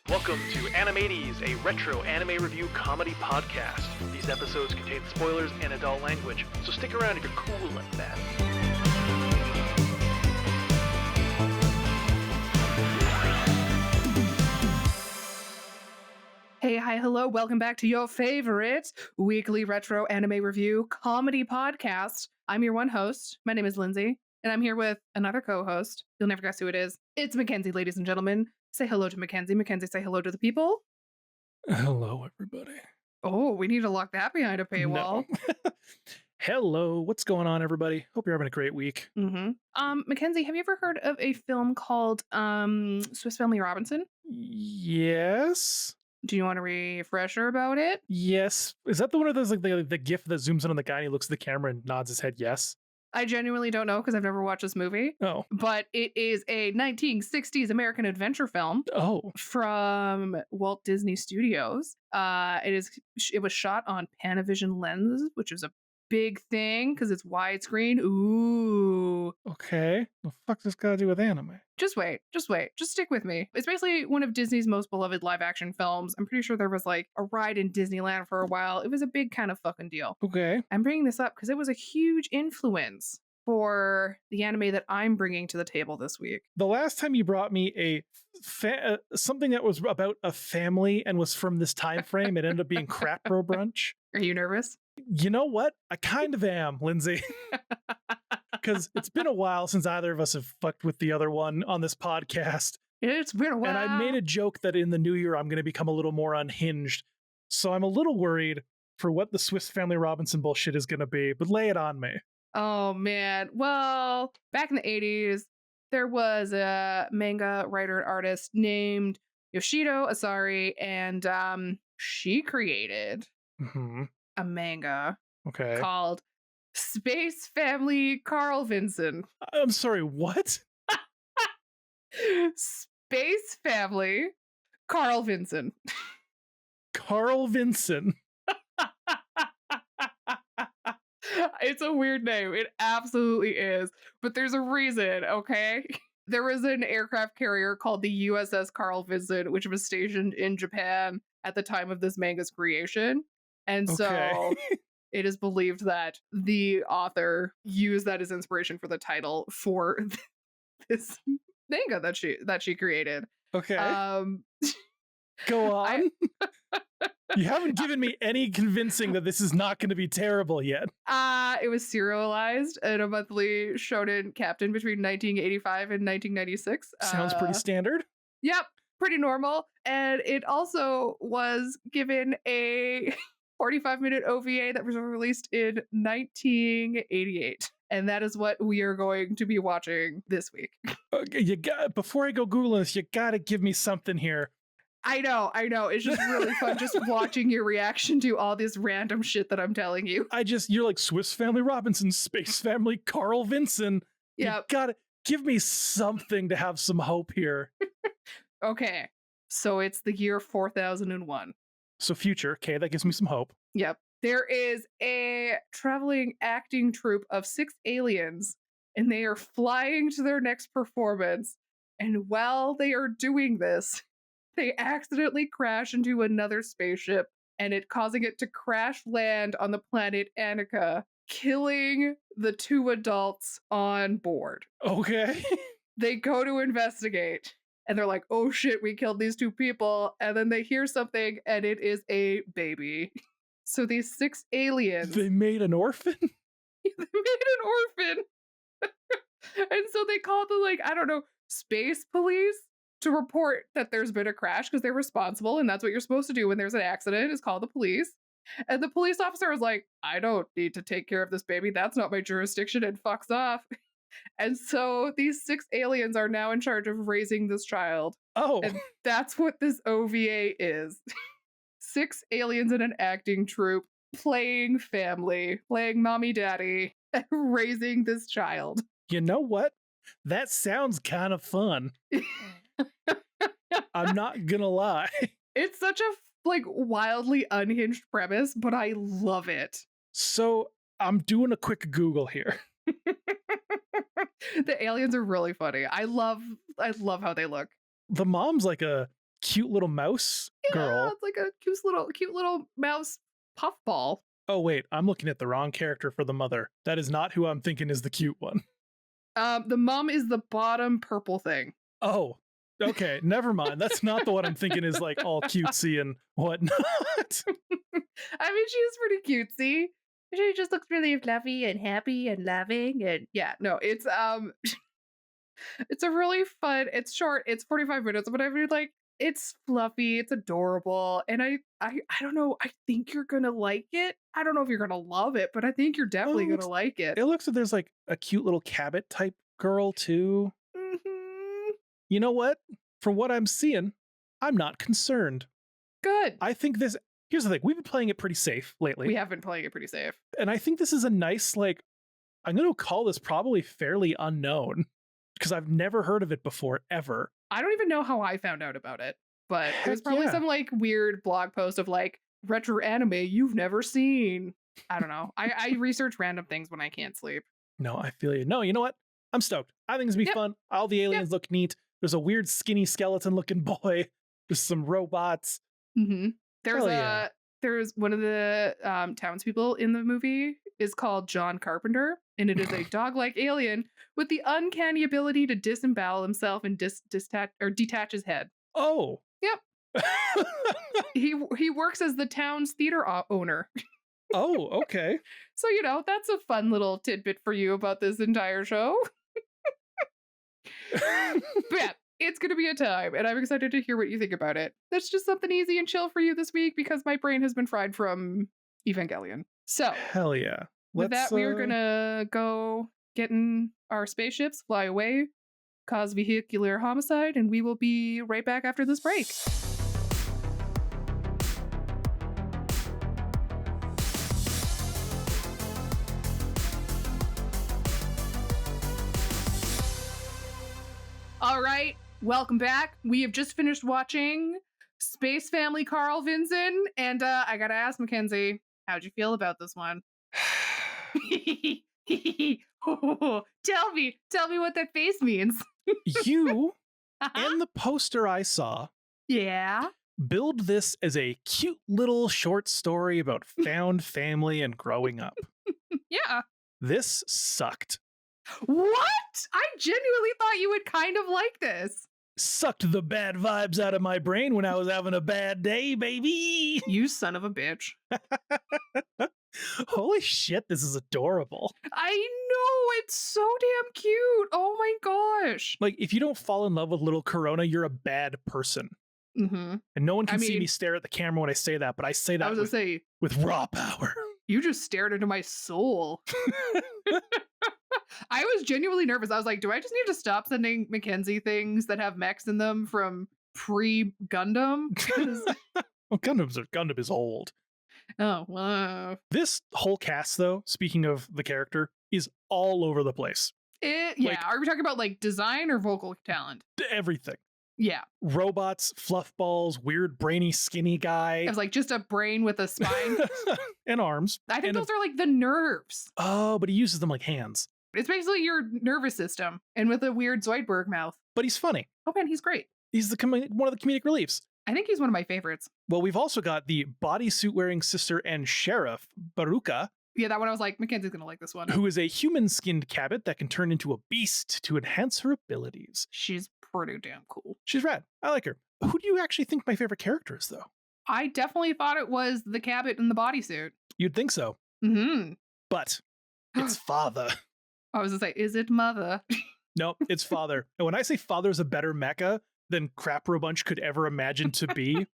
Welcome to Animates, a retro anime review comedy podcast. These episodes contain spoilers and adult language, so stick around if you're cool like that. Hey, hi, hello, welcome back to your favorite weekly retro anime review comedy podcast. I'm your one host. My name is Lindsey, and I'm here with another co-host. You'll never guess who it is. It's Mackenzie, ladies and gentlemen. Say hello to Mackenzie. Mackenzie, say hello to the people. Hello, everybody. Oh, we need to lock that behind a paywall. No. Hello, what's going on, everybody? Hope you're having a great week. Mackenzie, have you ever heard of a film called Swiss Family Robinson? Yes. Do you want a refresher about it? Yes. Is that the one of those, like the gif that zooms in on the guy and he looks at the camera and nods his head yes? I genuinely don't know because I've never watched this movie. Oh. But it is a 1960s American adventure film. Oh. From Walt Disney Studios. It was shot on Panavision lenses, which is a big thing because it's widescreen. Ooh. Okay. What the fuck does this got to do with anime? Just wait. Just stick with me. It's basically one of Disney's most beloved live action films. I'm pretty sure there was like a ride in Disneyland for a while. It was a big kind of fucking deal. Okay. I'm bringing this up because it was a huge influence for the anime that I'm bringing to the table this week. The last time you brought me something that was about a family and was from this time frame, it ended up being Crap Bro Brunch. Are you nervous? You know what? I kind of am, Lindsay. Because it's been a while since either of us have fucked with the other one on this podcast. It's been a while. And I made a joke that in the new year, I'm going to become a little more unhinged. So I'm a little worried for what the Swiss Family Robinson bullshit is going to be, but lay it on me. Oh, man. Well, back in the 80s, there was a manga writer and artist named Yoshito Asari, and she created a manga called Space Family Carlvinson. I'm sorry, what? Space Family Carlvinson. Carlvinson. It's a weird name. It absolutely is. But there's a reason, okay? There was an aircraft carrier called the USS Carlvinson, which was stationed in Japan at the time of this manga's creation. And so it is believed that the author used that as inspiration for the title for this manga that she created. Okay. Go on. You haven't given me any convincing that this is not going to be terrible yet. It was serialized in a monthly shonen captain between 1985 and 1996. Sounds pretty standard. Yep, pretty normal. And it also was given a 45-minute OVA that was released in 1988. And that is what we are going to be watching this week. Okay, before I go Googling this, you got to give me something here. I know. It's just really fun just watching your reaction to all this random shit that I'm telling you. You're like Swiss Family Robinson, Space Family Carlvinson. Yeah. You gotta give me something to have some hope here. Okay. So it's the year 4001. So future. Okay, that gives me some hope. Yep. There is a traveling acting troupe of 6 aliens, and they are flying to their next performance. And while they are doing this, they accidentally crash into another spaceship, and it causing it to crash land on the planet Annika, killing the 2 adults on board. Okay. They go to investigate, and they're like, oh shit, we killed these 2 people. And then they hear something, and it is a baby. So these 6 aliens... They made an orphan? They made an orphan! And so they called the, space police to report that there's been a crash because they're responsible, and that's what you're supposed to do when there's an accident, is call the police. And the police officer was like, I don't need to take care of this baby. That's not my jurisdiction, and fucks off. And so these 6 aliens are now in charge of raising this child. Oh. And that's what this OVA is. 6 aliens in an acting troupe playing family, playing mommy daddy, and raising this child. You know what? That sounds kind of fun. I'm not gonna lie. It's such a wildly unhinged premise, but I love it. So I'm doing a quick Google here. The aliens are really funny. I love how they look. The mom's like a cute little mouse girl. It's like a cute little mouse puffball. Oh, wait, I'm looking at the wrong character for the mother. That is not who I'm thinking is the cute one. The mom is the bottom purple thing. Oh, okay, never mind. That's not the one I'm thinking is like all cutesy and whatnot. I mean, she's pretty cutesy. She just looks really fluffy and happy and loving, and yeah, no, it's it's a really fun. It's short. It's 45 minutes, but I mean, like, it's fluffy. It's adorable, and I don't know. I think you're gonna like it. I don't know if you're gonna love it, but I think you're definitely gonna like it. It looks like there's like a cute little Cabot type girl too. Mm-hmm. You know what? From what I'm seeing, I'm not concerned. Good. I think this. Here's the thing. We've been playing it pretty safe lately. We have been playing it pretty safe. And I think this is a nice, like, I'm going to call this probably fairly unknown because I've never heard of it before, ever. I don't even know how I found out about it, but there's Heck probably yeah. some like weird blog post of like retro anime you've never seen. I don't know. I research random things when I can't sleep. No, I feel you. No, you know what? I'm stoked. I think it's going to be fun. All the aliens look neat. There's a weird skinny skeleton looking boy. There's some robots. Mm-hmm. Hell There's one of the townspeople in the movie is called John Carpenter, and it is a dog-like alien with the uncanny ability to disembowel himself and detach his head. Oh. Yep. He works as the town's theater owner. Oh, okay. So, you know, that's a fun little tidbit for you about this entire show. But yeah, it's going to be a time, and I'm excited to hear what you think about it. That's just something easy and chill for you this week because my brain has been fried from Evangelion. So, Hell yeah. with that, we are going to go get in our spaceships, fly away, cause vehicular homicide, and we will be right back after this break. All right, welcome back. We have just finished watching Space Family Carlvinson, and I gotta ask Mackenzie, how'd you feel about this one? Tell me what that face means. You and the poster I saw Yeah. build this as a cute little short story about found family and growing up. Yeah. This sucked. What? I genuinely thought you would kind of like this. Sucked the bad vibes out of my brain when I was having a bad day, baby. You son of a bitch. Holy shit, this is adorable. I know, it's so damn cute. Oh my gosh. Like, if you don't fall in love with little Corona, you're a bad person. Mm-hmm. And no one can see mean, me stare at the camera when I say that, but I say that I was gonna say, with raw power. you just stared into my soul. I was genuinely nervous. I was like, do I just need to stop sending Mackenzie things that have mechs in them from pre-Gundam? Well, Gundam is old. Oh, wow. This whole cast, though, speaking of the character, is all over the place. Yeah, Like- are we talking about like design or vocal talent? Everything. Yeah. Robots, fluff balls, weird brainy skinny guy. It was like just a brain with a spine. And arms. I think And those are like the nerves. Oh, but he uses them like hands. It's basically your nervous system and with a weird Zoidberg mouth. But he's funny. Oh man, he's great. He's one of the comedic reliefs. I think he's one of my favorites. Well, we've also got the bodysuit wearing sister and sheriff, Baruka, Yeah, that one I was like, Mackenzie's gonna like this one. who is a human skinned Cabot that can turn into a beast to enhance her abilities. She's pretty damn cool. She's rad. I like her. Who do you actually think my favorite character is, though? I definitely thought it was the Cabot in the bodysuit. You'd think so. Mm-hmm. But it's father. I was gonna say, is it mother? Nope, it's father. And when I say father's a better mecha than Crapper Bunch could ever imagine to be,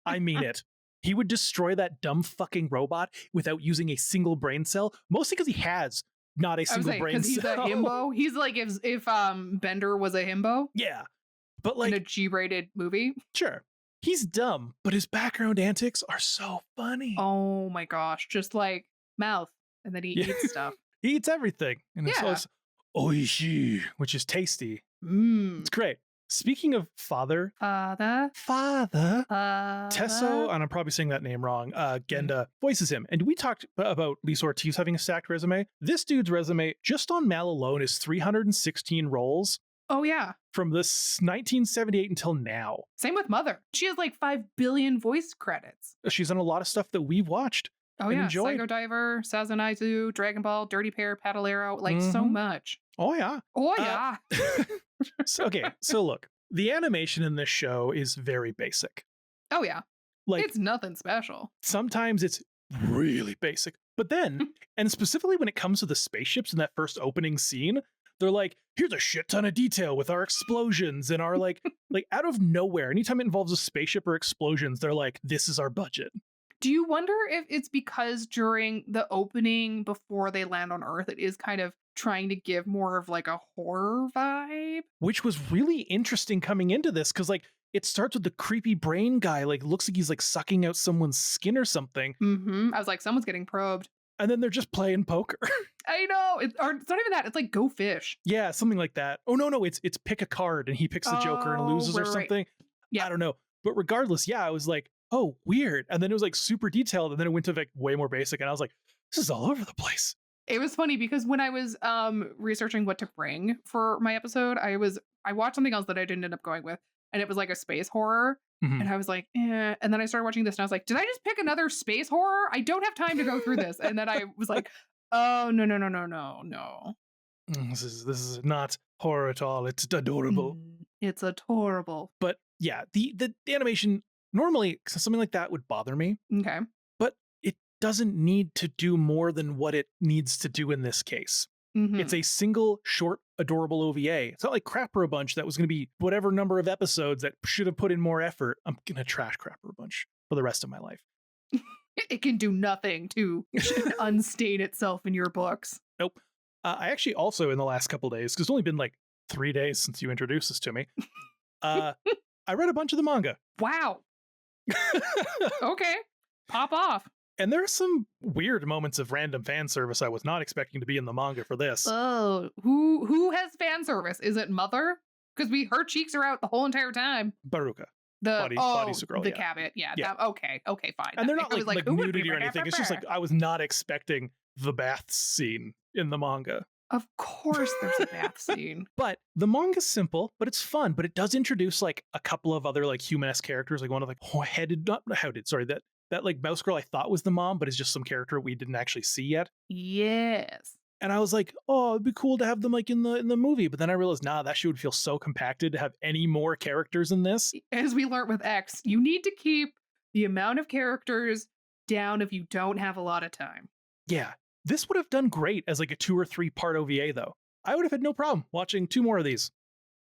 I mean it. He would destroy that dumb fucking robot without using a single brain cell, mostly because he has not a I was single like, brain because he's cell. a himbo. He's like if Bender was a himbo Yeah. But in like, a G-rated movie. sure, he's dumb, but his background antics are so funny. Oh my gosh, just like mouth, and then he Yeah. eats stuff. He eats everything. And it's Yeah. always oishi, which is tasty. Mmm. It's great. Speaking of father, Father. Tesso, and I'm probably saying that name wrong, Genda voices him. And we talked about Lisa Ortiz having a stacked resume. This dude's resume, just on Mal alone, is 316 roles. Oh, yeah. from this 1978 until now. Same with Mother. She has like 5 billion voice credits. She's done a lot of stuff that we've watched Oh, and yeah. enjoyed. Psycho Diver, Sazanaizu, Dragon Ball, Dirty Pair, Paddlero, like so much. Oh, yeah. Oh, yeah. So look, the animation in this show is very basic. Oh, yeah. Like, It's nothing special. sometimes it's really basic. But then, and specifically when it comes to the spaceships in that first opening scene, they're like, here's a shit ton of detail with our explosions and our like out of nowhere. Anytime it involves a spaceship or explosions, they're like, this is our budget. Do you wonder if it's because during the opening before they land on Earth, it is kind of trying to give more of like a horror vibe? Which was really interesting coming into this because like it starts with the creepy brain guy, like looks like he's like sucking out someone's skin or something. I was like, someone's getting probed. And then they're just playing poker. I know. It's not even that. It's like Go Fish. Yeah, something like that. Oh no, it's pick a card and he picks the Joker and loses or something. Right. Yeah. I don't know. But regardless, yeah, I was like, oh, weird. And then it was like super detailed. And then it went to like way more basic. And I was like, this is all over the place. It was funny because when I was researching what to bring for my episode, I watched something else that I didn't end up going with. And it was like a space horror. And I was like, eh. And then I started watching this and I was like, did I just pick another space horror? I don't have time to go through this. And then I was like, oh, no. This is not horror at all. It's adorable. It's adorable. But yeah, the animation, normally something like that would bother me. Okay. But it doesn't need to do more than what it needs to do in this case. It's a single short, adorable OVA. It's not like Crapper a Bunch that was going to be whatever number of episodes that should have put in more effort. I'm going to trash Crapper a Bunch for the rest of my life. It can do nothing to unstain itself in your books. Nope. I actually also in the last couple days, because it's only been like 3 days since you introduced this to me, I read a bunch of the manga. Wow. Okay. Pop off. And there are some weird moments of random fan service I was not expecting to be in the manga for this. Oh, who has fan service? Is it Mother? Because her cheeks are out the whole entire time. Baruka. The bodysuit girl, the cabot, yeah. Okay, fine. And they're not like nudity or anything. It's just like I was not expecting the bath scene in the manga. Of course, there's a bath scene. But the manga's simple, but it's fun. But it does introduce like a couple of other like human-esque characters, like one of like that like mouse girl I thought was the mom, but is just some character we didn't actually see yet. Yes. And I was like, oh, it'd be cool to have them like in the movie. But then I realized, that shit would feel so compacted to have any more characters in this. As we learned with X, you need to keep the amount of characters down if you don't have a lot of time. Yeah. This would have done great as like a 2 or 3 part OVA though. I would have had no problem watching 2 more of these.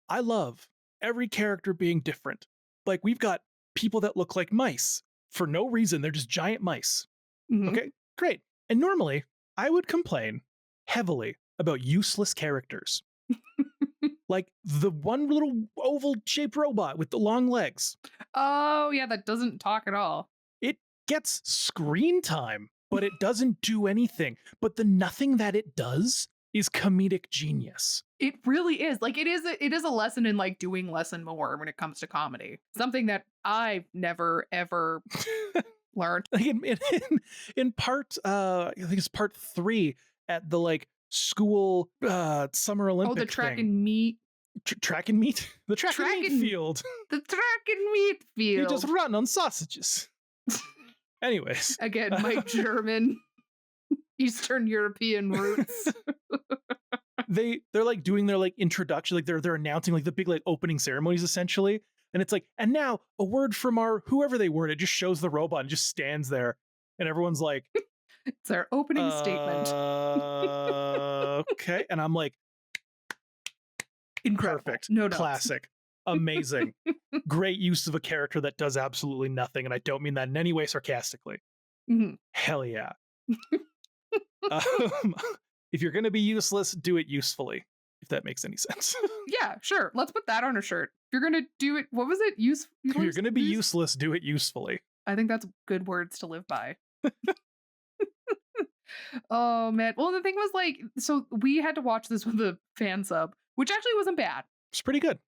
I love every character being different. Like we've got people that look like mice. For no reason, they're just giant mice. Okay, great. And normally, I would complain heavily about useless characters. Like the one little oval-shaped robot with the long legs. Oh, yeah, that doesn't talk at all. It gets screen time, but it doesn't do anything. But the nothing that it does is comedic genius. It really is. Like it is a lesson in like doing less and more when it comes to comedy. Something that I've never ever learned. In part I think it's part 3 at the like school summer Olympic the track thing. and meet. Track and meet? The track and meet field. The track and meet field. You just run on sausages. Anyways. Again, my German Eastern European roots. They're like doing their like introduction, like they're announcing like the big like opening ceremonies essentially. And it's like, and now a word from our whoever they were, it just shows the robot and just stands there. And everyone's like, it's our opening statement. Okay. And I'm like, incredible. Perfect. No notes. Classic. Amazing. Great use of a character that does absolutely nothing. And I don't mean that in any way sarcastically. Hell yeah. If you're going to be useless, do it usefully, if that makes any sense. Yeah, sure. Let's put that on a shirt. If you're going to do it, what was it? If you're going to be useless, do it usefully. I think that's good words to live by. Oh, man. Well, the thing was like, so we had to watch this with a fan sub, which actually wasn't bad. It's pretty good.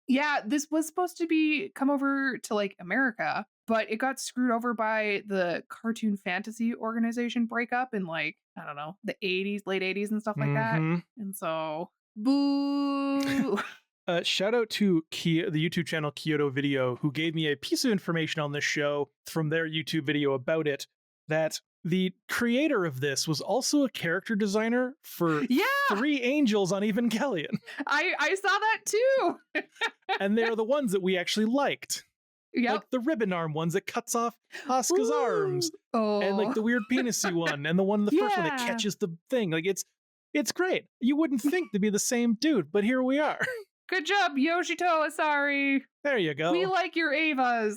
Yeah, this was supposed to come over to like America, but it got screwed over by the Cartoon Fantasy Organization breakup in like, I don't know, the 80s, late 80s and stuff like that. And so, boo. Shout out to the YouTube channel Kyoto Video, who gave me a piece of information on this show from their YouTube video about it, that the creator of this was also a character designer for Yeah, 3 angels on Evangelion. I saw that too. And they're the ones that we actually liked. Yep. Like the ribbon arm ones that cuts off Asuka's Ooh. arms. Oh. And like the weird penisy one, and the one, the first one that Yeah. catches the thing. Like it's great. You wouldn't think to be the same dude, but here we are. Good job, Yoshito Asari. There you go. We like your Avas.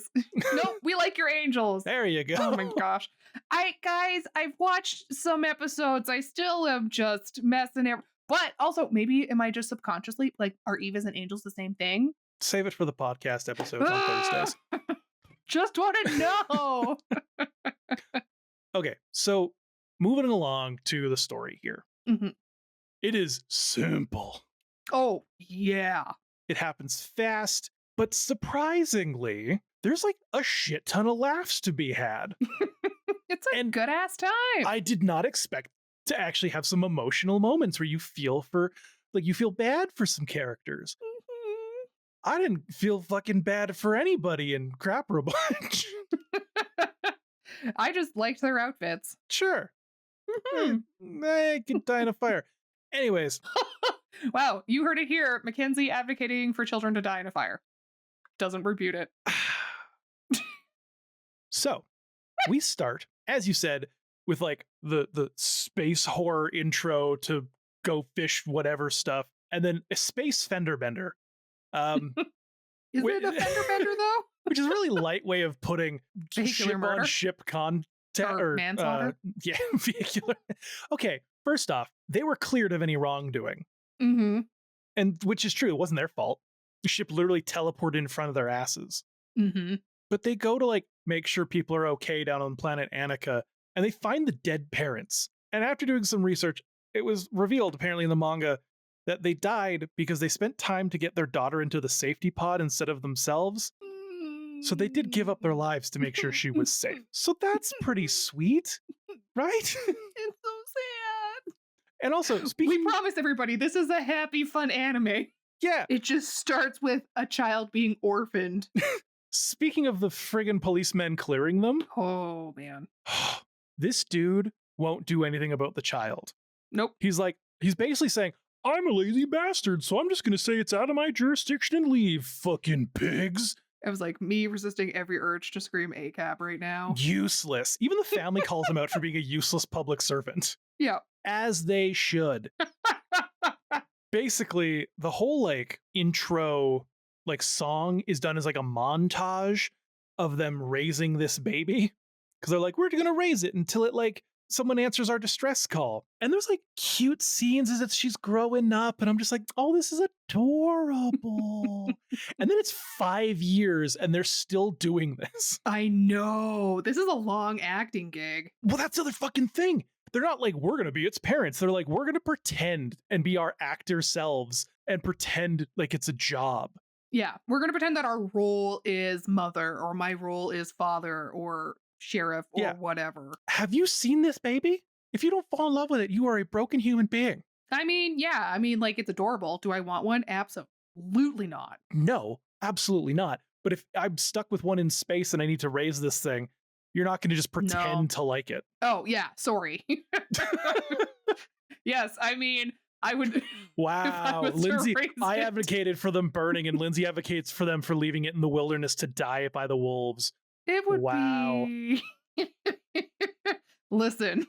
Nope, we like your angels. There you go. Oh my gosh. I've watched some episodes. I still am just messing it. But also, maybe am I just subconsciously like, are Evas and angels the same thing? Save it for the podcast episodes on Thursdays. Just want to know. Okay, so moving along to the story here. Mhm. It is simple. Oh, yeah. It happens fast, but surprisingly, there's like a shit ton of laughs to be had. It's a And good ass time. I did not expect to actually have some emotional moments where you feel bad for some characters. Mhm. I didn't feel fucking bad for anybody in Crap Bunch. I just liked their outfits. Sure. Mhm. I could die in a fire. Anyways, Wow, you heard it here. Mackenzie advocating for children to die in a fire. Doesn't rebuke it. so we start, as you said, with like the space horror intro to go fish whatever stuff, and then a space fender bender. Is Wait- it a fender bender though? Which is a really light way of putting Vehicular ship murder? on ship content Or manslaughter? yeah, vehicular. Okay, first off, they were cleared of any wrongdoing, Mm-hmm. and which is true. It wasn't their fault. The ship literally teleported in front of their asses. Mm-hmm. But they go to like make sure people are okay down on planet Annika, and they find the dead parents. And after doing some research, it was revealed apparently in the manga that they died because they spent time to get their daughter into the safety pod instead of themselves. So they did give up their lives to make sure she was safe. So that's pretty sweet, right? It's so sad. And also, speaking, We promise everybody this is a happy, fun anime. yeah, It just starts with a child being orphaned. speaking of the friggin' policemen clearing them, Oh man. this dude won't do anything about the child. Nope. He's basically saying, I'm a lazy bastard, so I'm just gonna say it's out of my jurisdiction and leave, fucking pigs. It was like me resisting every urge to scream ACAB right now. Useless. Even the family calls him out for being a useless public servant. Yeah. As they should. Basically, the whole like intro like song is done as like a montage of them raising this baby. Because they're like, we're gonna raise it until it like someone answers our distress call. And there's like cute scenes as she's growing up, and I'm just like, oh, this is adorable. And then it's 5 years and they're still doing this. I know. This is a long acting gig. Well, that's the other fucking thing. They're not like, we're gonna be its parents. They're like, we're gonna pretend and be our actor selves and pretend like it's a job. Yeah. We're going to pretend that our role is mother, or my role is father, or sheriff, or Yeah. whatever. Have you seen this baby? If you don't fall in love with it, you are a broken human being. I mean, yeah. I mean, like, it's adorable. Do I want one? Absolutely not. No, absolutely not. But if I'm stuck with one in space and I need to raise this thing, you're not going to just pretend to like it. Oh, yeah. Sorry. Yes. I mean, I would. Wow. was to Lindsey, raise I it. advocated for them burning, and Lindsey advocates for them for leaving it in the wilderness to die by the wolves. It would Wow. be. Listen,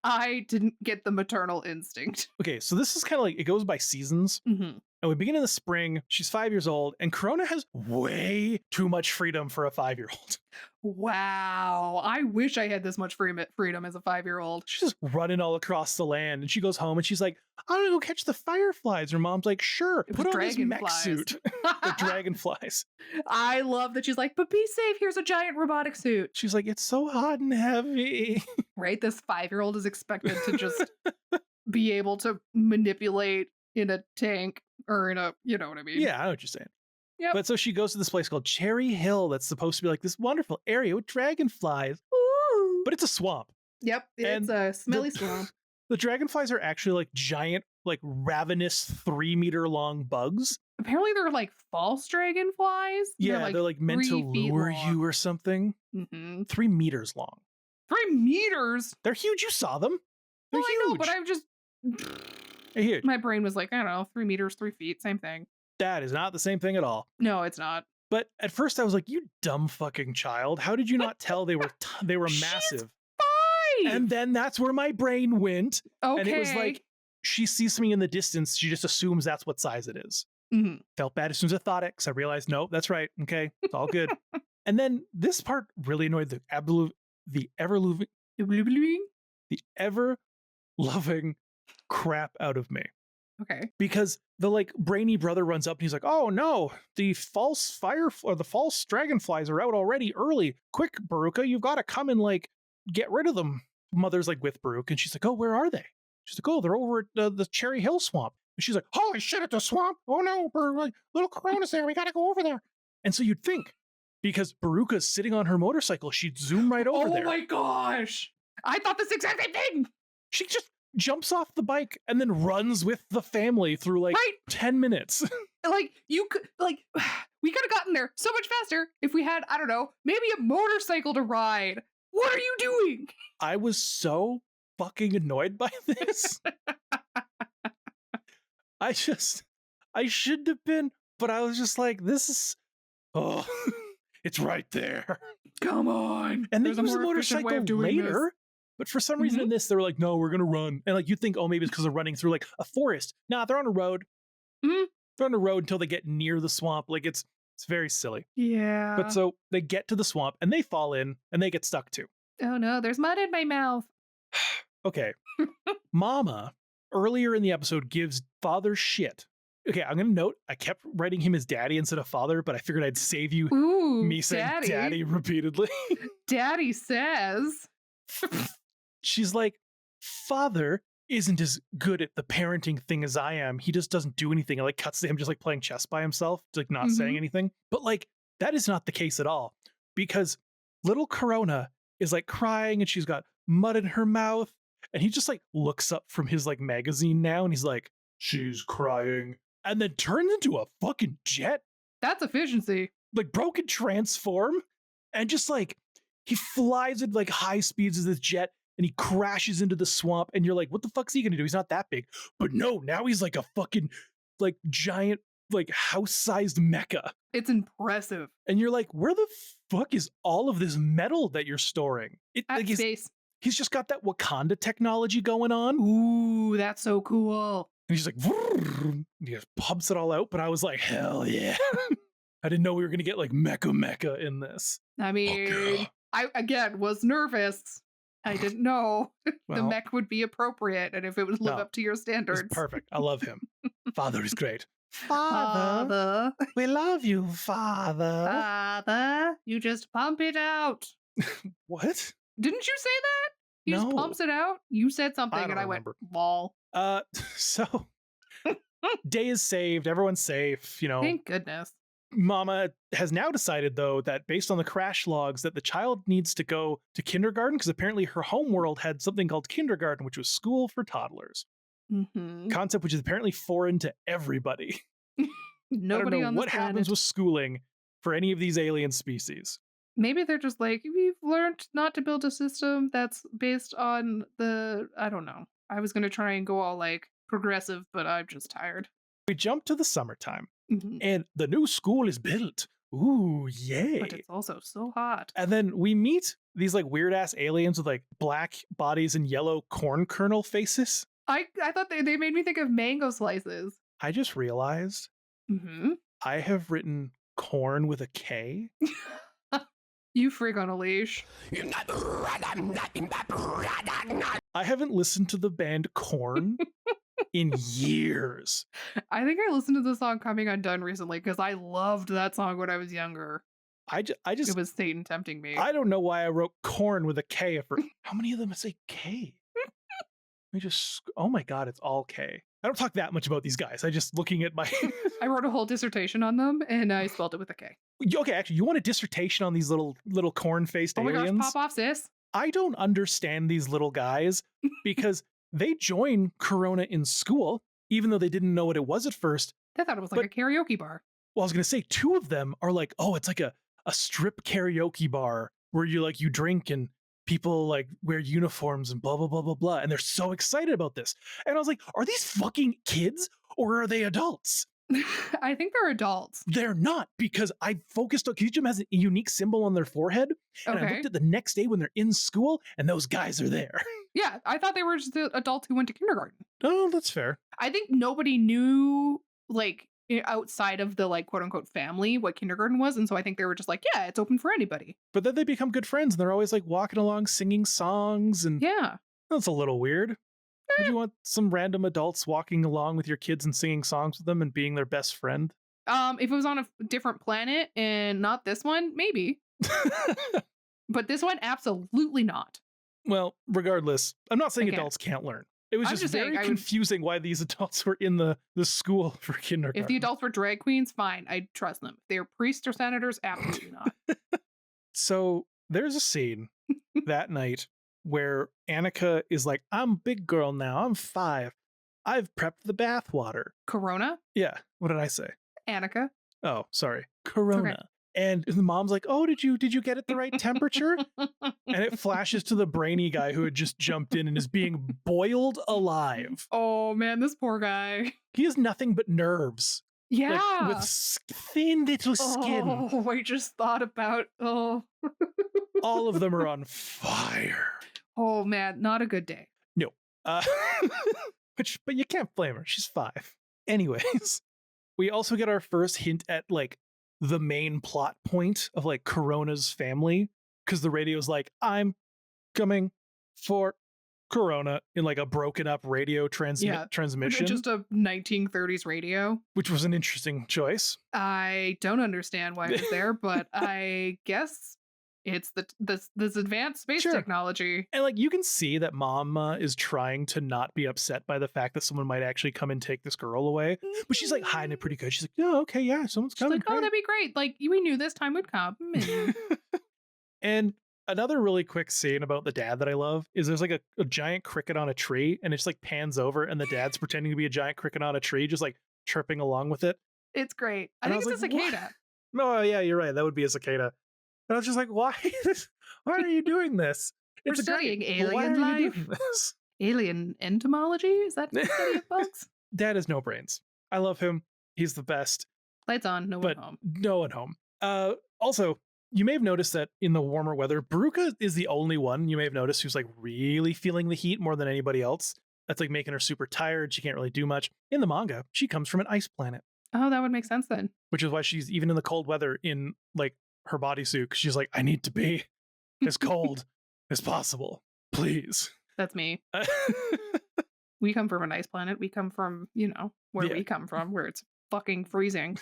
I didn't get the maternal instinct. Okay, so this is kind of like, it goes by seasons. Mhm. And we begin in the spring. She's 5 years old, and Corona has way too much freedom for a 5-year-old. Wow. I wish I had this much freedom as a 5-year-old. She's just running all across the land, and she goes home and she's like, I'm gonna go catch the fireflies. Her mom's like, sure, It put was on this mech dragonflies. suit. The dragonflies. I love that she's like, but be safe. Here's a giant robotic suit. She's like, it's so hot and heavy. Right? This 5-year-old is expected to just be able to manipulate in a tank or in a, you know what I mean? Yeah, I know what you're saying. Yep. But so she goes to this place called Cherry Hill that's supposed to be like this wonderful area with dragonflies, Ooh. but it's a swamp. Yep. And It's a smelly swamp. The dragonflies are actually like giant, like ravenous 3-meter long bugs. Apparently they're like false dragonflies. Yeah, they're like meant to 3 feet lure long. you or something. Mm-hmm. 3 meters long. 3 meters? They're huge. You saw them. They're Well, huge. I know, but I've just... They're huge. My brain was like, I don't know, 3 meters, 3 feet, same thing. That is not the same thing at all. No, it's not. But at first I was like, you dumb fucking child. How did you not tell they were She's massive? 5! And then that's where my brain went. Okay. And it was like, she sees something in the distance. She just assumes that's what size it is. Mhm. Felt bad as soon as I thought it, because I realized, no, that's right. Okay, it's all good. And then this part really annoyed the ever loving crap out of me. Okay. Because the like brainy brother runs up and he's like, oh no, the false dragonflies are out already early. Quick, Baruka, you've got to come and like get rid of them. Mother's like with Baruka and she's like, oh, where are they? She's like, oh, they're over at the Cherry Hill swamp. And she's like, holy shit, at the swamp. Oh no, little Corona's there. We got to go over there. And so you'd think, because Baruka's sitting on her motorcycle, she'd zoom right over there. Oh my gosh. I thought this exact same thing. She just jumps off the bike and then runs with the family through like 10 minutes. Like, you could, like, we could have gotten there so much faster if we had, I don't know, maybe a motorcycle to ride. What are you doing? I was so fucking annoyed by this. I shouldn't have been, but I was just like, this is, oh, it's right there. Come on. And they There's a use the more efficient way motorcycle of doing later. this. But for some reason in this, they were like, no, we're going to run. And like, you think, oh, maybe it's because they're running through like a forest. Nah, they're on a road. Mhm. They're on a road until they get near the swamp. Like it's very silly. Yeah. But so they get to the swamp and they fall in and they get stuck too. Oh no, there's mud in my mouth. Okay. Mama, earlier in the episode, gives father shit. Okay, I'm going to note, I kept writing him as daddy instead of father, but I figured I'd save you Ooh, me saying daddy repeatedly. Daddy says. She's like, father isn't as good at the parenting thing as I am. He just doesn't do anything. It like cuts to him just like playing chess by himself, like not saying anything. But like, that is not the case at all, because little Corona is like crying and she's got mud in her mouth. And he just like looks up from his like magazine now and he's like, she's crying. And then turns into a fucking jet. That's efficiency. Like bro can transform and just like he flies at like high speeds as this jet and he crashes into the swamp and you're like, what the fuck's he gonna do? He's not that big. But no, now he's like a fucking like giant like house-sized mecha. It's impressive. And you're like, where the fuck is all of this metal that you're storing? At Like space. he's just got that Wakanda technology going on. Ooh, that's so cool. And he's like, he just pumps it all out. But I was like, hell yeah. I didn't know we were going to get like mecha in this. I mean, I, again, was nervous. I didn't know the Well, mech would be appropriate and if it would live no, up to your It's standards. perfect. I love him. Father is great. Father, We love you, Father. Father, you just pump it out. What? Didn't you say that? He just No. pumps it out? You said something don't and I remember. went, lol. So day is saved. Everyone's safe. You know, Thank goodness. Mama has now decided, though, that based on the crash logs, that the child needs to go to kindergarten because apparently her home world had something called kindergarten, which was school for toddlers. Mm-hmm. Concept which is apparently foreign to everybody. Nobody I don't know on what this happens planet. with schooling for any of these alien species. Maybe they're just like, we've learned not to build a system that's based on the, I don't know. I was going to try and go all like progressive, but I'm just tired. We jump to the summertime, Mhm. and the new school is built. Ooh, yay. But it's also so hot. And then we meet these like weird ass aliens with like black bodies and yellow corn kernel faces. I thought they made me think of mango slices. I just realized Mm-hmm. I have written corn with a K. You freak on a leash. I haven't listened to the band Korn in years. I think I listened to the song Coming Undone recently because I loved that song when I was younger. I It just was Satan tempting me. I don't know why I wrote corn with a K. How many of them say K? Let me just, oh my God, it's all K. I don't talk that much about these guys. I just looking at my, I wrote a whole dissertation on them and I spelled it with a K. okay, actually, you want a dissertation on these little corn-faced Oh my aliens? gosh, pop off, sis. I don't understand these little guys because they join Corona in school, even though they didn't know what it was at first. I thought it was like But- a karaoke bar. Well, I was going to say 2 of them are like, oh, it's like a strip karaoke bar where you drink and people like wear uniforms and blah, blah, blah, blah, blah. And they're so excited about this. And I was like, are these fucking kids or are they adults? I think they're adults. They're not, because I focused on, each of them has a unique symbol on their forehead. And I Okay. looked at the next day when they're in school and those guys are there. Yeah, I thought they were just the adults who went to kindergarten. Oh, that's fair. I think nobody knew, like, outside of the, like, quote unquote family what kindergarten was. And so I think they were just like, yeah, it's open for anybody. But then they become good friends and they're always like walking along singing songs. And Yeah. that's a little weird. Would you want some random adults walking along with your kids and singing songs with them and being their best friend? If it was on a different planet and not this one, maybe. But this one, absolutely not. Well, regardless, I'm not saying Okay. adults can't learn. It was I'm just just saying, very I would- confusing why these adults were in the school for kindergarten. If the adults were drag queens, fine. I'd trust them. If they were priests or senators, absolutely not. So there's a scene that night where Annika is like, I'm a big girl now. I'm 5. I've prepped the bathwater. Corona, Yeah. What did I say? Annika. Oh, sorry. Corona. And the mom's like, oh, did you get it the right temperature? And it flashes to the brainy guy who had just jumped in and is being boiled alive. Oh man, this poor guy. He has nothing but nerves. Yeah. Like, with thin little skin. Oh, I just thought about. All of them are on fire. Oh man, not a good day. Uh, but you can't blame her. She's 5. Anyways, we also get our first hint at like the main plot point of like Corona's family, because the radio's like, I'm coming for Corona in like a broken up radio transmission, Just a 1930s radio. which was an interesting choice. I don't understand why it was there, but I guess it's this advanced space Sure. technology. And like you can see that Mama is trying to not be upset by the fact that someone might actually come and take this girl away. But she's like hiding it pretty good. She's like, oh, okay, yeah, someone's She's coming. like, oh, great." that'd be great. Like, we knew this time would come. And And another really quick scene about the dad that I love is there's like a giant cricket on a tree, and it just like pans over, and the dad's pretending to be a giant cricket on a tree, just like chirping along with it. it's great. I And I think was it's a like, "What?" cicada. No, yeah, you're right. That would be a cicada. And I was just like, why? Why are you doing this? We're It's a great- studying but why alien are you life. doing this? Alien entomology? Is that the study of bugs? Dad has no brains. I love him. He's the best. Lights on, no one But home. no one home. Also, you may have noticed that in the warmer weather, Baruka is the only one you may have noticed who's like really feeling the heat more than anybody else. That's like making her super tired. She can't really do much. In the manga, she comes from an ice planet, Oh, that would make sense then. which is why she's even in the cold weather in like her bodysuit. 'Cause she's like, I need to be as cold as possible, please. That's me. We come from a nice planet. We come from, where Yeah. we come from, where it's fucking freezing.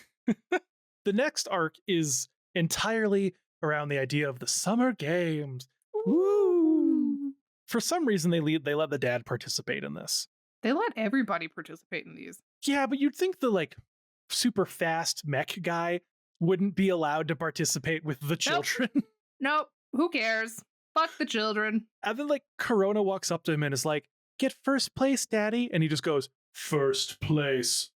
The next arc is entirely around the idea of the summer games. Woo! For some reason, they let the dad participate in this. They let everybody participate in these. Yeah, but you'd think the like super fast mech guy wouldn't be allowed to participate with the children. Nope. Who cares? Fuck the children. And then like Corona walks up to him and is like, "Get first place, daddy." And he just goes, "First place."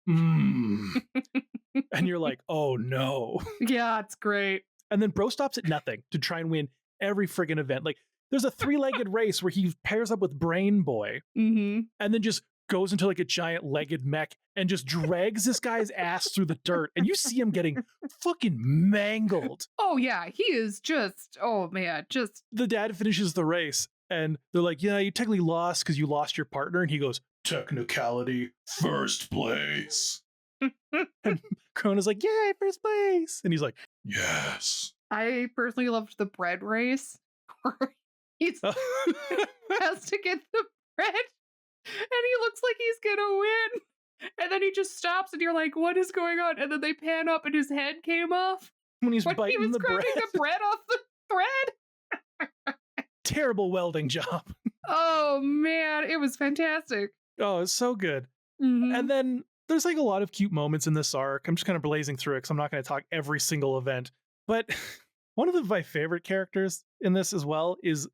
And you're like, oh no. Yeah, it's great. And then bro stops at nothing to try and win every friggin' event. Like there's a 3-legged race where he pairs up with Brain Boy Mm-hmm. and then just goes into like a giant legged mech and just drags this guy's ass through the dirt. And you see him getting fucking mangled. Oh, yeah. He is just, oh, man, just, The dad finishes the race and they're like, yeah, you technically lost because you lost your partner. And he goes, technicality, first place. And Corona's like, yay, first place. And he's like, yes. I personally loved the bread race where he has to get the bread and he looks like he's gonna win. And then he just stops and you're like, what is going on? And then they pan up and his head came off When he's when he biting was the bread. grabbing the bread off the thread. Terrible welding job. Oh, man. It was fantastic. Oh, it's so good. Mhm. And then there's like a lot of cute moments in this arc. I'm just kind of blazing through it because I'm not going to talk every single event. But one of my favorite characters in this as well is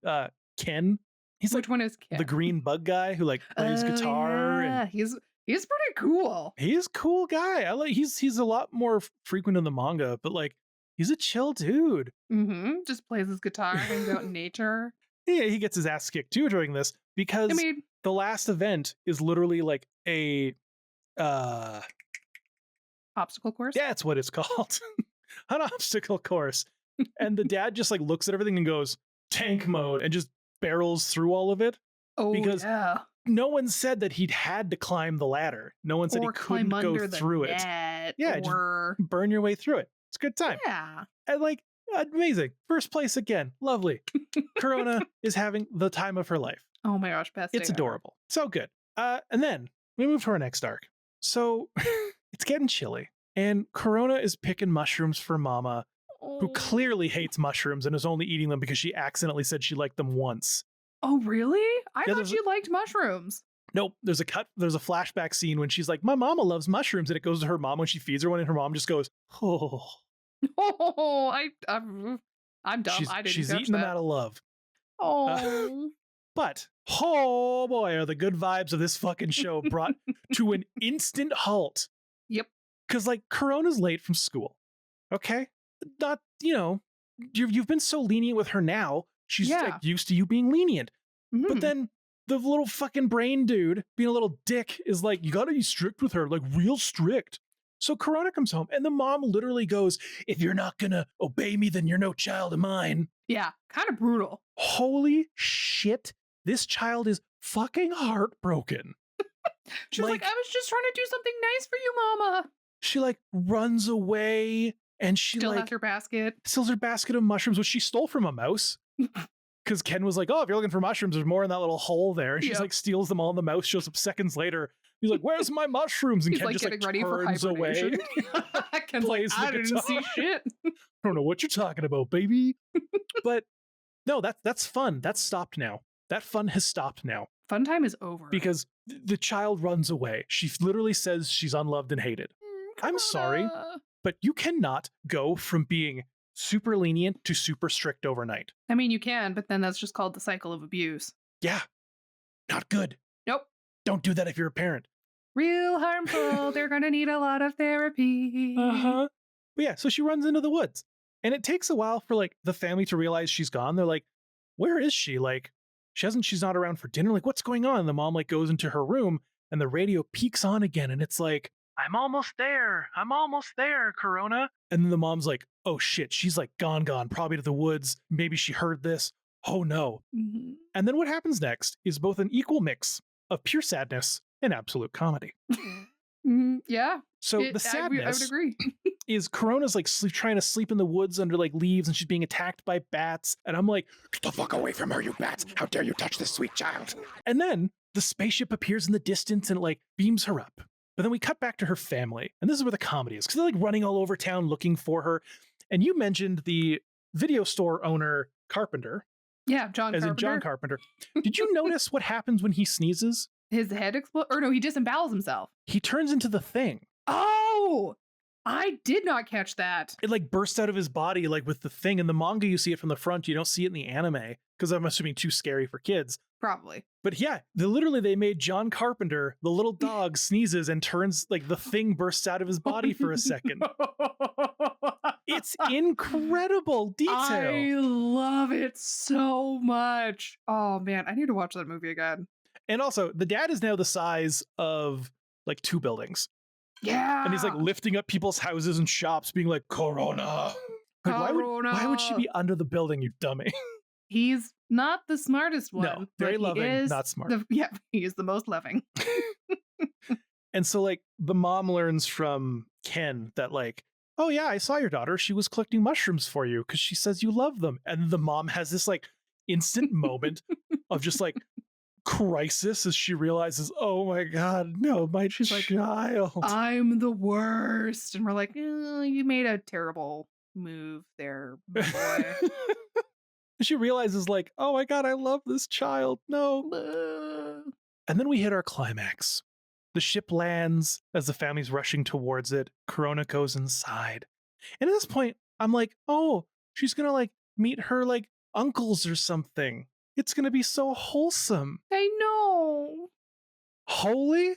Ken. He's Which like one is Ken? the green bug guy who like plays Oh, guitar. yeah. And He's He's pretty cool. He's a cool guy. I like he's a lot more frequent in the manga, but like he's a chill dude. Just plays his guitar, hangs out in nature. Yeah, he gets his ass kicked too during this because I mean, the last event is literally like a obstacle course. that's what it's called. An obstacle course. And the dad just like looks at everything and goes, tank mode, and just barrels through all of it. Oh, because yeah. no one said that he'd had to climb the ladder. No one said he couldn't go through it. Yeah, or... just burn your way through it. It's a good time. Yeah. And like, amazing. First place again. Lovely. Corona is having the time of her life. Oh my gosh, best. It's adorable. So good. And then we move to our next arc. So it's getting chilly. And Corona is picking mushrooms for Mama, who clearly hates mushrooms and is only eating them because she accidentally said she liked them once. Oh, really? I Yeah, thought you liked mushrooms. Nope. There's a flashback scene when she's like, my mama loves mushrooms. And it goes to her mom when she feeds her one, and her mom just goes, oh. Oh, I'm dumb. I didn't She's catch eating that. them out of love. Oh. But, oh boy, are the good vibes of this fucking show brought to an instant halt. Yep. Because, like, Corona's late from school. Okay? Not, you've been so lenient with her now. She's like, used to you being lenient. But then the little fucking brain dude, being a little dick, is like, you gotta be strict with her, like real strict. So Corona comes home and the mom literally goes, if you're not gonna obey me, then you're no child of mine. Yeah, kind of brutal. Holy shit. This child is fucking heartbroken. She's like, I was just trying to do something nice for you, Mama. She like runs away and she still like has her basket. Steals her basket of mushrooms, which she stole from a mouse. Because Ken was like, oh, if you're looking for mushrooms, there's more in that little hole there. And she's like, steals them all, and the mouse shows up seconds later. He's like, where's my mushrooms? And He's Ken like just getting like ready for turns away. Ken's plays like, I the didn't guitar. see shit. I don't know what you're talking about, baby. But no, that's fun. That's stopped now. That fun has stopped now. Fun time is over. Because the child runs away. She literally says she's unloved and hated. I'm sorry, but you cannot go from being super lenient to super strict overnight. I mean, you can, but then that's just called the cycle of abuse. Yeah. Not good. Nope. Don't do that if you're a parent. Real harmful. They're going to need a lot of therapy. Uh-huh. But yeah, so she runs into the woods. And it takes a while for like the family to realize she's gone. They're like, where is she? Like, she's not around for dinner. Like, what's going on? And the mom like goes into her room and the radio peaks on again. And it's like, I'm almost there, Corona. And then the mom's like, oh shit, she's like gone, probably to the woods. Maybe she heard this. Oh no. Mm-hmm. And then what happens next is both an equal mix of pure sadness and absolute comedy. Yeah. So the sadness I would agree. is Corona's like trying to sleep in the woods under like leaves, and she's being attacked by bats. And I'm like, get the fuck away from her, you bats. How dare you touch this sweet child? And then the spaceship appears in the distance and it like beams her up. But then we cut back to her family. And this is where the comedy is, because they're like running all over town looking for her. And you mentioned the video store owner, Carpenter. Yeah, John Carpenter. As in John Carpenter. Did you notice what happens when he sneezes? His head explodes? Or no, he disembowels himself. He turns into the Thing. Oh! I did not catch that. It like bursts out of his body like with the Thing. In the manga, you see it from the front. You don't see it in the anime, because I'm assuming too scary for kids. Probably. But yeah, they made John Carpenter, the little dog, sneezes and turns, like the Thing bursts out of his body for a second. It's incredible detail. I love it so much. Oh man, I need to watch that movie again. And also, the dad is now the size of like 2 buildings. Yeah. And he's like lifting up people's houses and shops, being like, Corona. Like, why would she be under the building, you dummy? He's not the smartest one. No, very loving, not smart. He is the most loving. And so like the mom learns from Ken that like, oh yeah, I saw your daughter. She was collecting mushrooms for you because she says you love them. And the mom has this like instant moment of just like crisis as she realizes, oh my God, no, my child. Like, I'm the worst. And we're like, you made a terrible move there, my boy. She realizes like, oh my God, I love this child. No. And then we hit our climax. The ship lands as the family's rushing towards it. Corona goes inside. And at this point, I'm like, oh, she's going to like meet her like uncles or something. It's going to be so wholesome. I know. Holy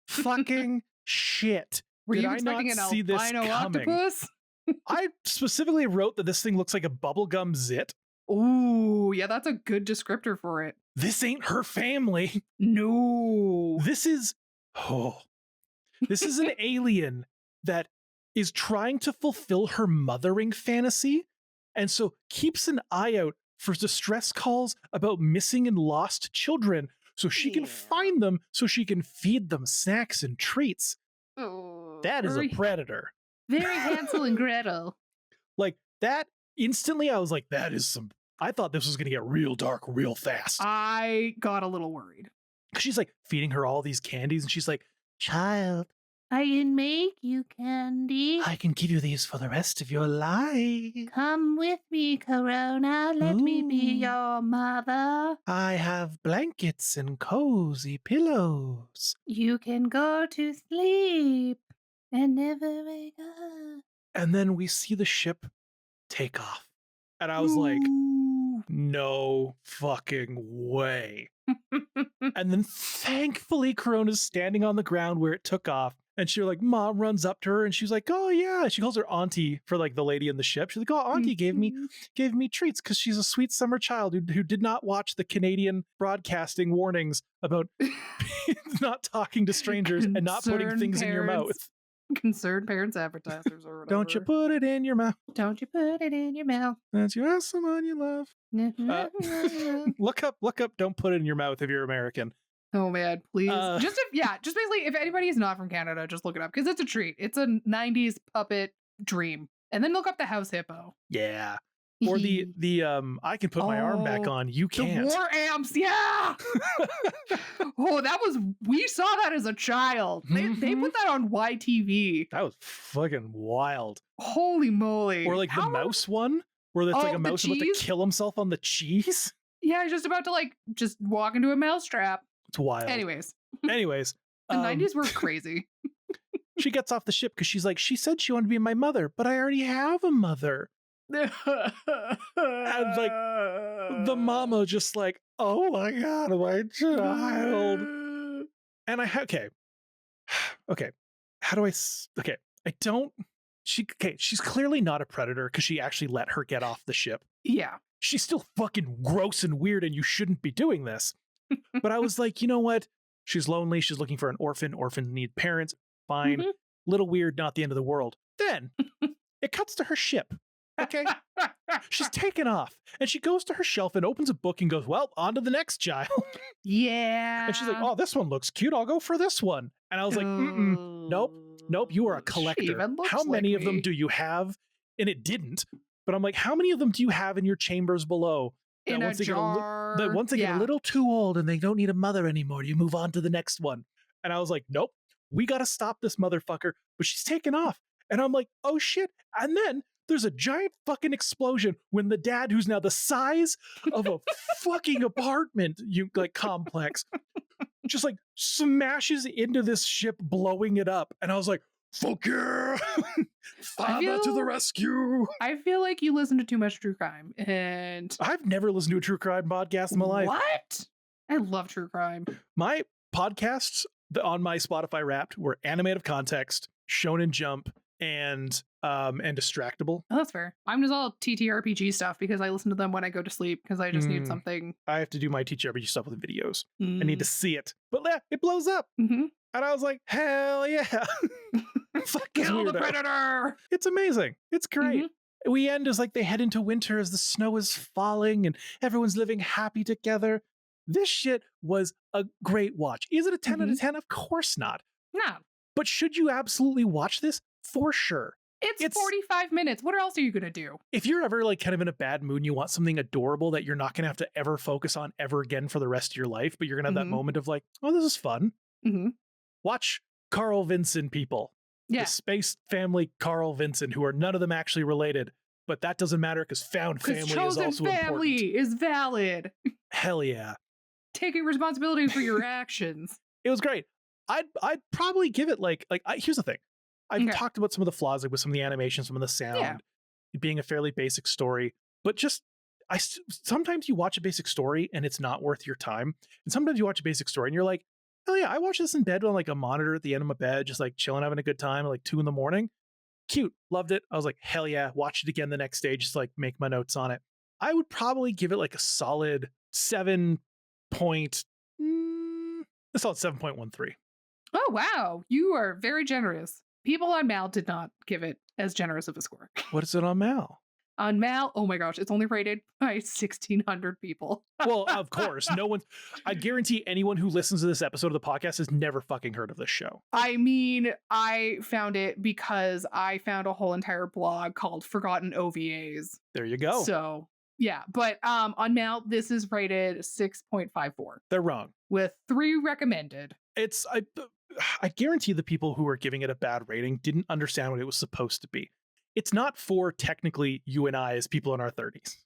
fucking shit. Were Did you I expecting not an see this albino coming? octopus? I specifically wrote that this thing looks like a bubblegum zit. Ooh, yeah, that's a good descriptor for it. This ain't her family. No. This is this is an alien that is trying to fulfill her mothering fantasy, and so keeps an eye out for distress calls about missing and lost children so she can find them so she can feed them snacks and treats. Oh, That is a predator. Very Hansel and Gretel. Like that instantly I was like, that is some I thought this was gonna get real dark real fast. I got a little worried. She's like feeding her all these candies and she's like, child, I can make you candy. I can give you these for the rest of your life. Come with me, Corona. Let me be Ooh. your mother. I have blankets and cozy pillows. You can go to sleep and never wake up. And then we see the ship take off. And I was like, no fucking way. And then thankfully Corona's standing on the ground where it took off. And she like, mom runs up to her and she's like, oh yeah. She calls her auntie for like the lady in the ship. She's like, oh, auntie gave me treats because she's a sweet summer child who did not watch the Canadian broadcasting warnings about not talking to strangers and not putting things in your mouth. Concerned parents advertisers or whatever. Don't you put it in your mouth. Don't you put it in your mouth. Don't you ask someone you love. Look up, don't put it in your mouth if you're American. Oh man, please. Just basically, if anybody is not from Canada, just look it up because it's a treat. It's a 90s puppet dream. And then look up the house hippo. Yeah. Or the I can put my arm back on, you can't. The war amps, yeah. We saw that as a child. They put that on YTV. That was fucking wild. Holy moly. Or like the mouse one, where it's like a mouse about to kill himself on the cheese. Yeah, he's just about to like just walk into a mousetrap. It's wild. Anyways. The 90s were crazy. She gets off the ship because she's like, she said she wanted to be my mother, but I already have a mother. And like the mama just like, oh my god, my child. And she's clearly not a predator because she actually let her get off the ship. Yeah, she's still fucking gross and weird and you shouldn't be doing this. But I was like, you know what, she's lonely, she's looking for an orphans need parents, fine. Little weird, not the end of the world. Then it cuts to her ship. Okay. She's taken off and she goes to her shelf and opens a book and goes, well, on to the next child. Yeah. And she's like, oh, this one looks cute. I'll go for this one. And I was like, nope. You are a collector. How many of them do you have? And it didn't. But I'm like, how many of them do you have in your chambers below? In a jar. That once they get a little too old and they don't need a mother anymore, you move on to the next one. And I was like, nope, we got to stop this motherfucker. But she's taken off. And I'm like, oh shit. And then there's a giant fucking explosion when the dad, who's now the size of a fucking apartment complex, just like smashes into this ship, blowing it up. And I was like, fuck yeah! Father to the rescue! I feel like you listen to too much true crime, and I've never listened to a true crime podcast in my life. What? I love true crime. My podcasts on my Spotify Wrapped were Anime Out of Context, Shonen Jump, and Distractable. Oh, that's fair. I'm just all TTRPG stuff because I listen to them when I go to sleep because I just need something. I have to do my TTRPG stuff with videos. I need to see it. But yeah, it blows up. And I was like, hell yeah. Fuck Kill the predator. It's amazing. It's great. We end as like they head into winter as the snow is falling and everyone's living happy together. This shit was a great watch. Is it a 10 out of 10? Of course not. No. But should you absolutely watch this? For sure. It's 45 minutes. What else are you going to do? If you're ever like kind of in a bad mood and you want something adorable that you're not going to have to ever focus on ever again for the rest of your life, but you're going to have that moment of like, oh, this is fun. Watch Carlvinson, people. Yeah. The space family Carlvinson, who are none of them actually related, but that doesn't matter because found family is also important. Family is valid. Hell yeah. Taking responsibility for your actions. It was great. I'd probably give it here's the thing. I've talked about some of the flaws, like with some of the animation, some of the sound, being a fairly basic story, but just sometimes you watch a basic story and it's not worth your time. And sometimes you watch a basic story and you're like, oh yeah, I watched this in bed on like a monitor at the end of my bed, just like chilling, having a good time at like 2 a.m. Cute. Loved it. I was like, hell yeah, watch it again the next day, just like make my notes on it. I would probably give it like a solid 7.13. Oh, wow. You are very generous. People on Mal did not give it as generous of a score. What is it on Mal? On Mal, oh my gosh, it's only rated by 1,600 people. Well, of course, no one. I guarantee anyone who listens to this episode of the podcast has never fucking heard of this show. I mean, I found it because I found a whole entire blog called Forgotten OVAs. There you go. So, yeah. But on Mal, this is rated 6.54. They're wrong. With 3 recommended. I guarantee the people who are giving it a bad rating didn't understand what it was supposed to be. It's not for technically you and I as people in our 30s.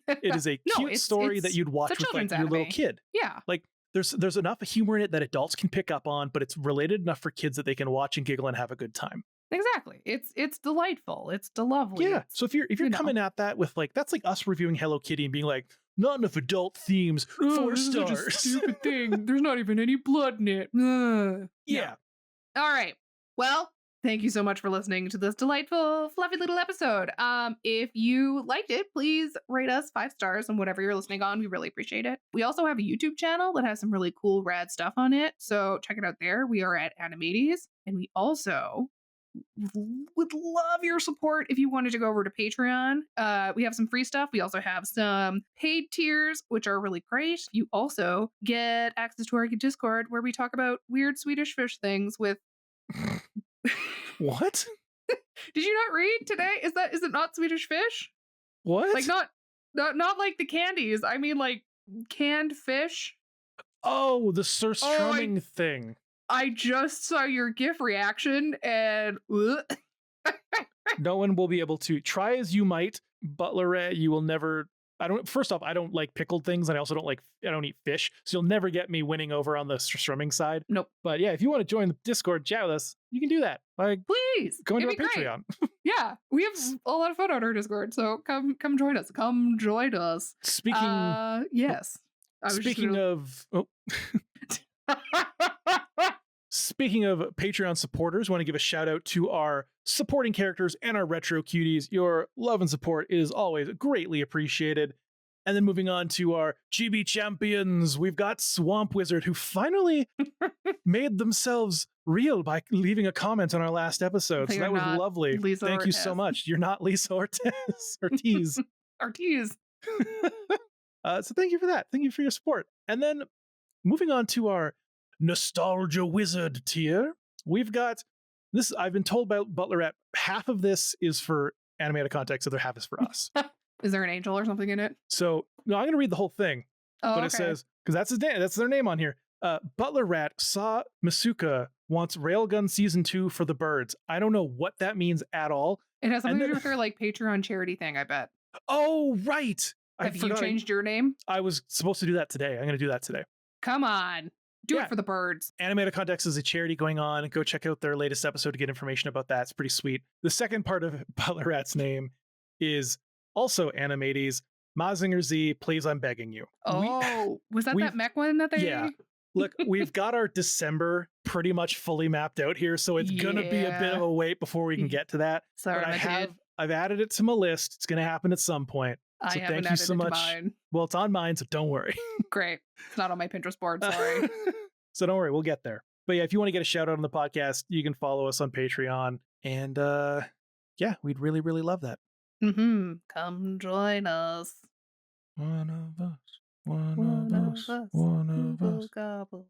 It is a cute story that you'd watch with like your little kid. Yeah. Like there's enough humor in it that adults can pick up on, but it's related enough for kids that they can watch and giggle and have a good time. Exactly. It's delightful. It's lovely. Yeah. So if you're coming at that with like, that's like us reviewing Hello Kitty and being like, not enough adult themes, 4 this stars. Is such a stupid thing. There's not even any blood in it. Yeah. No. All right. Well, thank you so much for listening to this delightful, fluffy little episode. If you liked it, please rate us 5 stars on whatever you're listening on. We really appreciate it. We also have a YouTube channel that has some really cool, rad stuff on it. So check it out there. We are at Animates. And we also would love your support if you wanted to go over to Patreon. We have some free stuff. We also have some paid tiers, which are really great. You also get access to our Discord where we talk about weird Swedish fish things with What? Did you not read today? Is it not Swedish fish? What? Like not like the candies. I mean like canned fish. Oh, the surströmming thing. I just saw your GIF reaction and no one will be able to try as you might, Butlerette. You will never. First off, I don't like pickled things, and I don't eat fish, so you'll never get me winning over on the surströmming side. Nope. But yeah, if you want to join the Discord, chat with us, you can do that. Like, please, go into our Patreon. Yeah, we have a lot of fun on our Discord, so come join us. Come join us. Speaking, yes. Speaking of Patreon supporters, want to give a shout out to our supporting characters and our retro cuties. Your love and support is always greatly appreciated. And then moving on to our GB champions, we've got Swamp Wizard, who finally made themselves real by leaving a comment on our last episode. So that was lovely. Lisa Thank Ortiz. you so much. You're not Lisa Ortiz. Ortiz. So thank you for that. Thank you for your support. And then moving on to our Nostalgia Wizard tier, we've got this. I've been told by Butlerette, half of this is for animated context, the other half is for us. Is there an angel or something in it? So no, I'm going to read the whole thing. Oh, but okay. It says, because that's his name, that's their name on here. Butlerette saw Masuka wants Railgun Season 2 for the birds. I don't know what that means at all. It has something to do with their like Patreon charity thing, I bet. Oh, right. Have you changed your name? I was supposed to do that today. I'm going to do that today. Come on. Do it for the birds. Animated Context is a charity going on. Go check out their latest episode to get information about that. It's pretty sweet. The second part of Butlerette's name is also Animates. Mazinger Z, please, I'm begging you. Oh, was that Mack one that they... Yeah. Look, we've got our December pretty much fully mapped out here, so it's going to be a bit of a wait before we can get to that. Sorry, but I've added it to my list. It's going to happen at some point. So thank you so much. Mine. Well, it's on mine, so don't worry. Great. It's not on my Pinterest board, sorry. So don't worry, we'll get there. But yeah, if you want to get a shout out on the podcast, you can follow us on Patreon. And yeah, we'd really, really love that. Mm-hmm. Come join us. One of us. One of us. One of us. Gobble.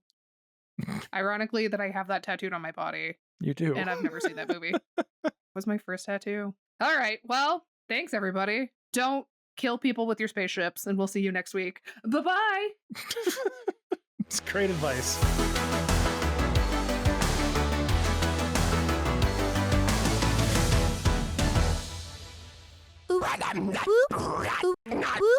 Ironically, that I have that tattooed on my body. You do. And I've never seen that movie. It was my first tattoo. All right. Well, thanks, everybody. Don't kill people with your spaceships, and we'll see you next week. Bye-bye. It's great advice. Whoop.